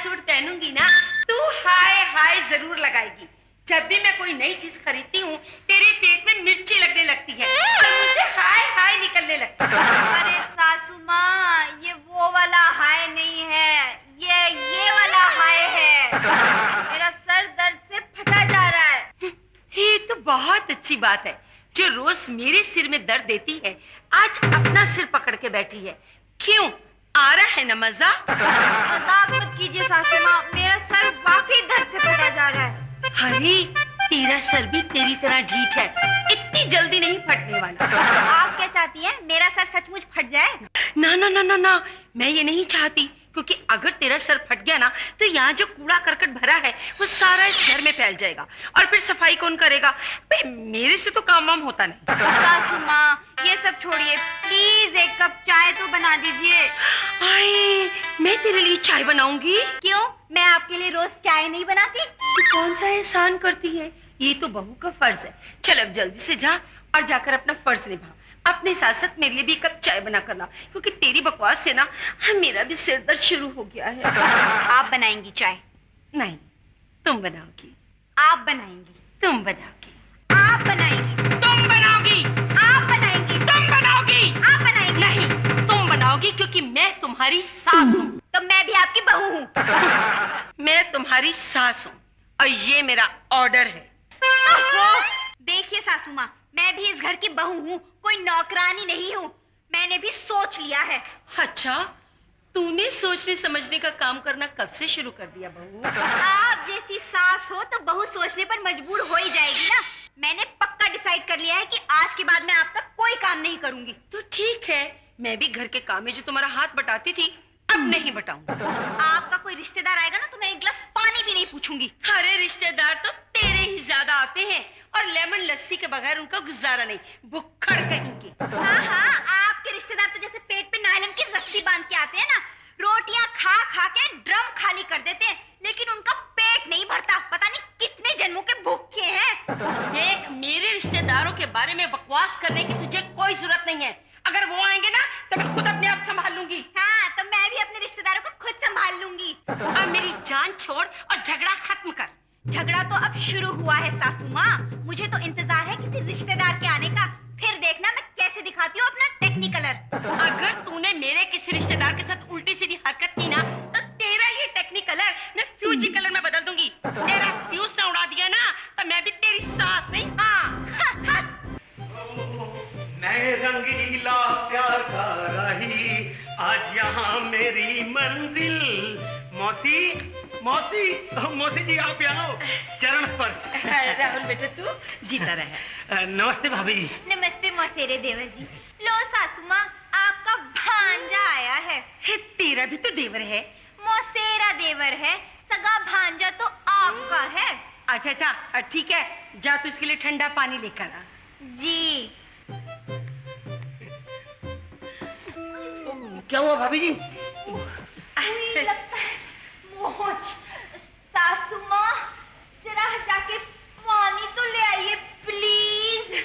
Suit पहनूंगी ना, तू हाय हाय जरूर लगाएगी। जब भी मैं कोई नई चीज खरीदती हूँ, तेरे पेट में मिर्ची लगने लगती है और मुझसे हाय हाय निकलने लगता है। अरे सासू माँ, ये वो वाला हाय नहीं है, ये वाला हाय है। मेरा सर दर्द से फटा जा रहा है। ये तो बहुत अच्छी बात है। जो रोज मेरे सिर में दर्द देती है, आज अपना सिर पकड़ के बैठी है। क्यों, आ रहा है ना मजा? मजाक मत कीजिए सासू माँ, मेरा सर वाकई दर्द से फटा जा रहा है। अरे तेरा सर भी तेरी तरह ढीठ है, इतनी जल्दी नहीं फटने वाला। आप क्या चाहती हैं, मेरा सर सचमुच फट जाए? ना ना ना ना ना, मैं ये नहीं चाहती, क्योंकि अगर तेरा सर फट गया ना, तो यहाँ जो कूड़ा करकट भरा है वो सारा इस घर में फैल जाएगा और फिर सफाई कौन करेगा? भाई मेरे से तो काम वाम होता नहीं। सासू माँ, ये सब छोड़िए, प्लीज एक कप चाय तो बना दीजिए। आए, मैं तेरे लिए चाय बनाऊंगी। क्यों, मैं आपके लिए रोज चाय नहीं बनाती? तू कौन सा एहसान करती है? ये तो बहू का फर्ज है। चल अब जल्दी से जा और जाकर अपना फर्ज निभा। अपने साथ साथ मेरे लिए भी एक कप चाय बना कर ला, क्योंकि तेरी बकवास से ना मेरा भी सिर दर्द शुरू हो गया है। आप बनाएंगी चाय? नहीं, तुम बनाओगी। आप बनाएंगी? तुम बनाओगी। आप बनाएंगी? तुम बनाओगी। आप बनाएंगी? तुम बनाओगी। आप बनाएंगी? नहीं, तुम बनाओगी, क्योंकि मैं तुम्हारी सास हूँ। तो मैं भी आपकी बहू हूँ। मैं तुम्हारी सास हूँ और ये मेरा ऑर्डर है। देखिए सासू माँ, मैं भी इस घर की बहू हूँ, कोई नौकरानी नहीं हूँ। मैंने भी सोच लिया है। अच्छा, तूने सोचने समझने का काम करना कब से शुरू कर दिया बहू? आप जैसी सास हो तो बहू सोचने पर मजबूर हो ही जाएगी ना। मैंने पक्का डिसाइड कर लिया है कि आज के बाद मैं आपका कोई काम नहीं करूंगी। तो ठीक है, मैं भी घर के काम में जो तुम्हारा हाथ बटाती थी, अब नहीं बटाऊंगी। आपका कोई रिश्तेदार आएगा ना, तो मैं एक गिलास पानी भी नहीं पूछूंगी। अरे रिश्तेदार तो तेरे ही ज्यादा आते हैं और लेमन लस्सी के बगैर उनका गुजारा नहीं, भुक्खड़ कहेंगे। हाँ, आपके रिश्तेदार तो जैसे पेट पे नायलॉन की रस्सी बांध के आते हैं ना, रोटियां खा खा के ड्रम खाली कर देते हैं, लेकिन उनका पेट नहीं भरता। पता नहीं कितने जन्मों के भूखे हैं। देख, मेरे रिश्तेदारों के बारे में बकवास करने की तुझे कोई जरूरत नहीं है। अगर वो आएंगे ना, तो मैं खुद अपने आप संभाल लूंगी। हाँ, तो मैं भी अपने रिश्तेदारों को खुद संभाल लूंगी। अब मेरी जान छोड़ और झगड़ा खत्म कर। झगड़ा तो अब शुरू हुआ है सासू माँ, मुझे तो इंतजार है किसी रिश्तेदार के आने का। फिर देखना मैं कैसे दिखाती हूँ अपना टेक्निकलर। अगर तूने मेरे किसी रिश्तेदार के साथ उल्टी सीधी हरकत की ना, तो तेरा ये टेक्निकलर मैं फ्यूजी कलर में बदल दूंगी। तेरा फ्यूज से उड़ा दिया ना, तो मैं भी तेरी सास नहीं। हाँ। नए रंगीला प्यार का राही, आज यहाँ मेरी मंजिल। मौसी, मौसी, मौसी जी आप यहाँ आओ, चरण स्पर्श। राहुल बेटा, तू जीता रहे। नमस्ते भाभी। नमस्ते मौसेरे देवर जी। लो सासू माँ, आपका भांजा आया है। तेरा भी तो देवर है। मौसेरा देवर है, सगा भांजा तो आपका है। अच्छा अच्छा, ठीक है, जा तू इसके लिए ठंडा पानी लेकर आ। जी। क्या हुआ भाभी जी? लगता है मोच। सासू माँ, जरा जाके पानी तो ले आइए प्लीज।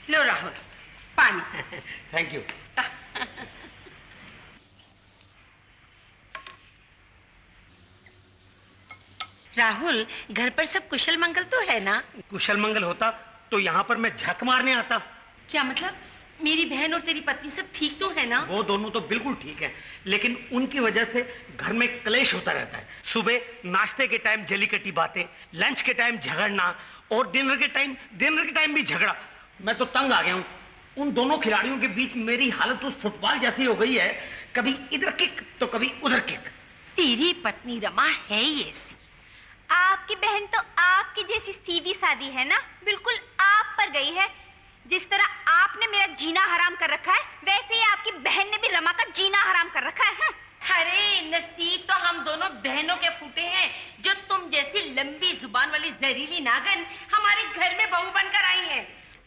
लो राहुल, पानी। Thank you. राहुल, घर पर सब कुशल मंगल तो है ना? कुशल मंगल होता तो यहाँ पर मैं झक मारने आता। क्या मतलब? मेरी बहन और तेरी पत्नी सब ठीक तो है ना? वो दोनों तो बिल्कुल ठीक हैं, लेकिन उनकी वजह से घर में क्लेश होता रहता है। सुबह नाश्ते के टाइम जली कटी बातें, लंच के टाइम झगड़ना और डिनर के टाइम भी झगड़ा। मैं तो तंग आ गया हूँ। उन दोनों खिलाड़ियों के बीच मेरी हालत तो फुटबॉल जैसी हो गई है, कभी इधर किक तो कभी उधर किक। तेरी पत्नी रमा है ही ऐसी। आपकी बहन तो आपकी जैसी सीधी सादी है ना, बिल्कुल आप पर गई है। जिस तरह आपने मेरा जीना हराम कर रखा है, वैसे ही आपकी बहन ने भी रमा का जीना हराम कर रखा है। अरे नसीब तो हम दोनों बहनों के फूटे हैं, जो तुम जैसी लंबी जुबान वाली जहरीली नागन हमारे घर में बहू बनकर आई है।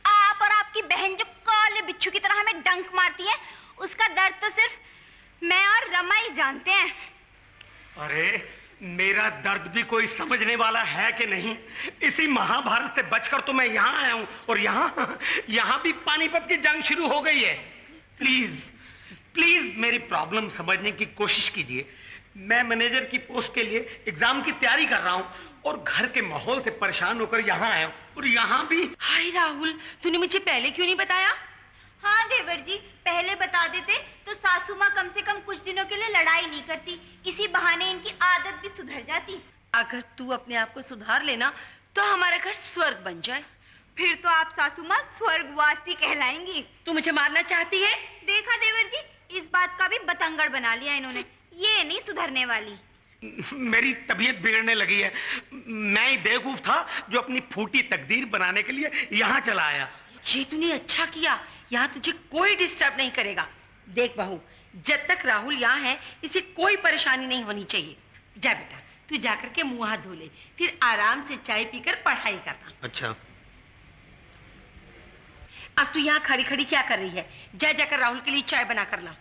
आप और आपकी बहन जो काले बिच्छू की तरह हमें डंक मारती है, उसका दर्द तो सिर्फ मैं और रमा ही जानते हैं। अरे मेरा दर्द भी कोई समझने वाला है कि नहीं? इसी महाभारत से बचकर तो मैं यहाँ आया हूँ, और यहाँ भी पानीपत की जंग शुरू हो गई है। प्लीज प्लीज मेरी प्रॉब्लम समझने की कोशिश कीजिए। मैं मैनेजर की पोस्ट के लिए एग्जाम की तैयारी कर रहा हूँ और घर के माहौल से परेशान होकर यहाँ आया हूँ, और यहाँ भी। हाय राहुल, तूने मुझे पहले क्यों नहीं बताया? हाँ देवर जी, पहले बता देते तो सासू माँ कम से कम कुछ दिनों के लिए लड़ाई नहीं करती, इसी बहाने इनकी आदत भी सुधर जाती। अगर तू अपने आप को सुधार लेना तो हमारा घर स्वर्ग बन जाए। फिर तो आप सासू माँ स्वर्गवासी कहलाएंगी। तू मुझे मारना चाहती है? देखा देवर जी, इस बात का भी बतंगड़ बना लिया इन्होंने। ये नहीं सुधरने वाली। मेरी तबीयत बिगड़ने लगी है। मैं ही बेवकूफ था जो अपनी फूटी तकदीर बनाने के लिए यहाँ चला आया। ये तूने अच्छा किया, यहाँ तुझे कोई डिस्टर्ब नहीं करेगा। देख बहू, जब तक राहुल यहाँ है इसे कोई परेशानी नहीं होनी चाहिए। जा बेटा, तू जाकर के मुंह हाथ धो ले, फिर आराम से चाय पीकर पढ़ाई करना। अच्छा। अब तू यहाँ खड़ी खड़ी क्या कर रही है? जा जाकर राहुल के लिए चाय बना कर ला।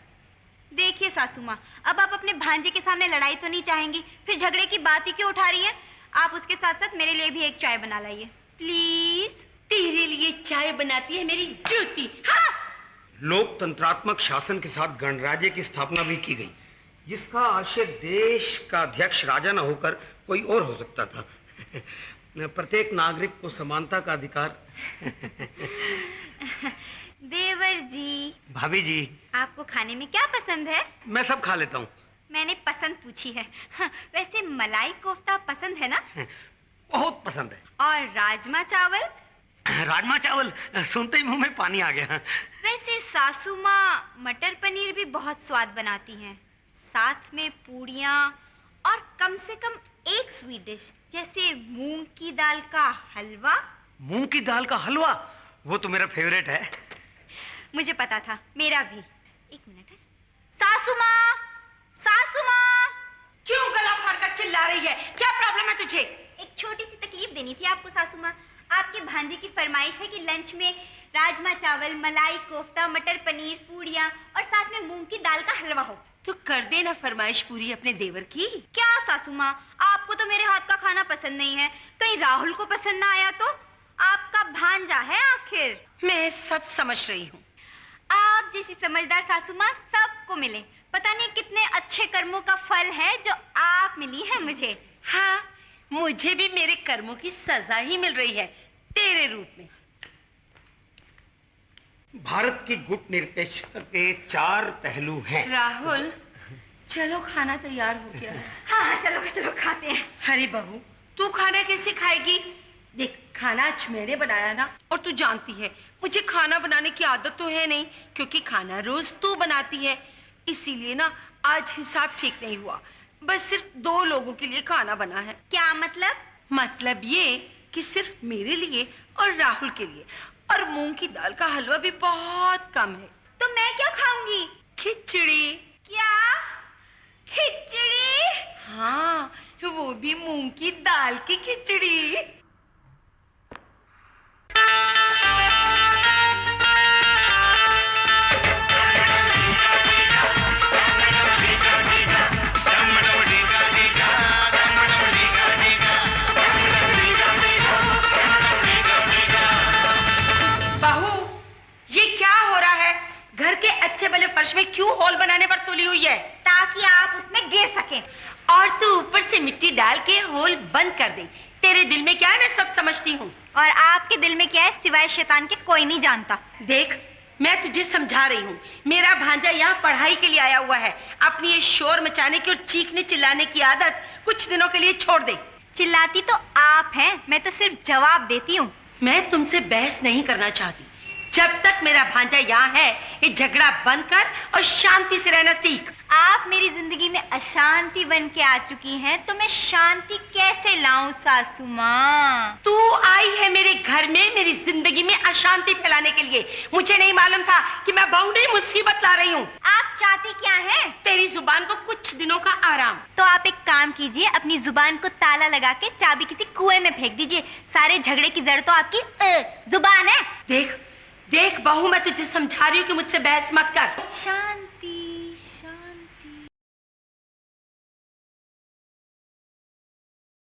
देखिए सासू माँ, अब आप अपने भांजे के सामने लड़ाई तो नहीं चाहेंगी, फिर झगड़े की बात ही क्यों उठा रही है? आप उसके साथ साथ मेरे लिए भी एक चाय बना लाइए प्लीज। तेरे लिए चाय बनाती है मेरी ज्योति। हाँ, लोकतंत्रात्मक शासन के साथ गणराज्य की स्थापना भी की गई, जिसका आशय देश का अध्यक्ष राजा न होकर कोई और हो सकता था। प्रत्येक नागरिक को समानता का अधिकार। देवर जी। भाभी जी। आपको खाने में क्या पसंद है? मैं सब खा लेता हूँ। मैंने पसंद पूछी है। हाँ, वैसे मलाई कोफ्ता पसंद है ना? बहुत पसंद है। और राजमा चावल? राजमा चावल सुनते ही मुंह में पानी आ गया। वैसे सासू माँ मटर पनीर भी बहुत स्वाद बनाती हैं, साथ में पूड़ियाँ और कम से कम एक स्वीट डिश जैसे मूंग की दाल का हलवा। मूंग की दाल का हलवा? वो तो मेरा फेवरेट है। मुझे पता था, मेरा भी। एक मिनट है। सासू माँ, सासू माँ। क्यों गला फाड़कर चिल्ला रही है? क्या प्रॉब्लम है तुझे? एक छोटी सी तकलीफ देनी थी आपको सासू माँ। आपके भांजे की फरमाइश है कि लंच में राजमा चावल, मलाई कोफ्ता, मटर पनीर, पूड़ियाँ और साथ में मूंग की दाल का हलवा हो। तो कर देना फरमाइश पूरी अपने देवर की। क्या सासू माँ, आपको तो मेरे हाथ का खाना पसंद नहीं है, कहीं राहुल को पसंद ना आया तो? आपका भांजा है आखिर। मैं सब समझ रही हूँ। आप जैसी समझदार सासू माँ सबको मिले। पता नहीं कितने अच्छे कर्मों का फल है जो आप मिली है मुझे। हाँ, मुझे भी मेरे कर्मों की सजा ही मिल रही है तेरे रूप में। भारत की गुट निरपेक्षता के 4 पहलू हैं। राहुल, चलो खाना तैयार हो गया। हाँ चलो चलो खाते हैं। अरे बहू, तू खाना कैसे खाएगी? देख, खाना आज मैंने बनाया ना, और तू जानती है मुझे खाना बनाने की आदत तो है नहीं, क्योंकि खाना रोज तू बनाती है। इसीलिए ना आज हिसाब ठीक नहीं हुआ। बस सिर्फ 2 लोगों के लिए खाना बना है। क्या मतलब? मतलब ये कि सिर्फ मेरे लिए और राहुल के लिए, और मूंग की दाल का हलवा भी बहुत कम है। तो मैं क्या खाऊंगी? खिचड़ी। क्या? खिचड़ी? हाँ, वो भी मूंग की दाल की खिचड़ी। घर के अच्छे भले फर्श में क्यों होल बनाने पर तुली हुई है? ताकि आप उसमें गिर सकें। और तू ऊपर से मिट्टी डाल के होल बंद कर दे। तेरे दिल में क्या है मैं सब समझती हूँ। और आपके दिल में क्या है सिवाय शैतान के कोई नहीं जानता। देख, मैं तुझे समझा रही हूँ, मेरा भांजा यहाँ पढ़ाई के लिए आया हुआ है। अपनी ये शोर मचाने की और चीखने चिल्लाने की आदत कुछ दिनों के लिए छोड़ दे। चिल्लाती तो आप हैं, मैं तो सिर्फ जवाब देती हूँ। मैं तुमसे बहस नहीं करना चाहती। जब तक मेरा भांजा यहाँ है, ये झगड़ा बंद कर और शांति से रहना सीख। आप मेरी जिंदगी में अशांति बन के आ चुकी हैं, तो मैं शांति कैसे लाऊं सासू माँ? तू आई है मेरे घर में मेरी जिंदगी में अशांति फैलाने के लिए। मुझे नहीं मालूम था कि मैं बड़ी मुसीबत ला रही हूँ। आप चाहती क्या है? तेरी जुबान को कुछ दिनों का आराम। तो आप एक काम कीजिए, अपनी जुबान को ताला लगा के चाबी किसी कुएं में फेंक दीजिए। सारे झगड़े की जड़ तो आपकी जुबान है। देख देख बहू, मैं तुझे समझा रही हूँ कि मुझसे बहस मत कर। शांति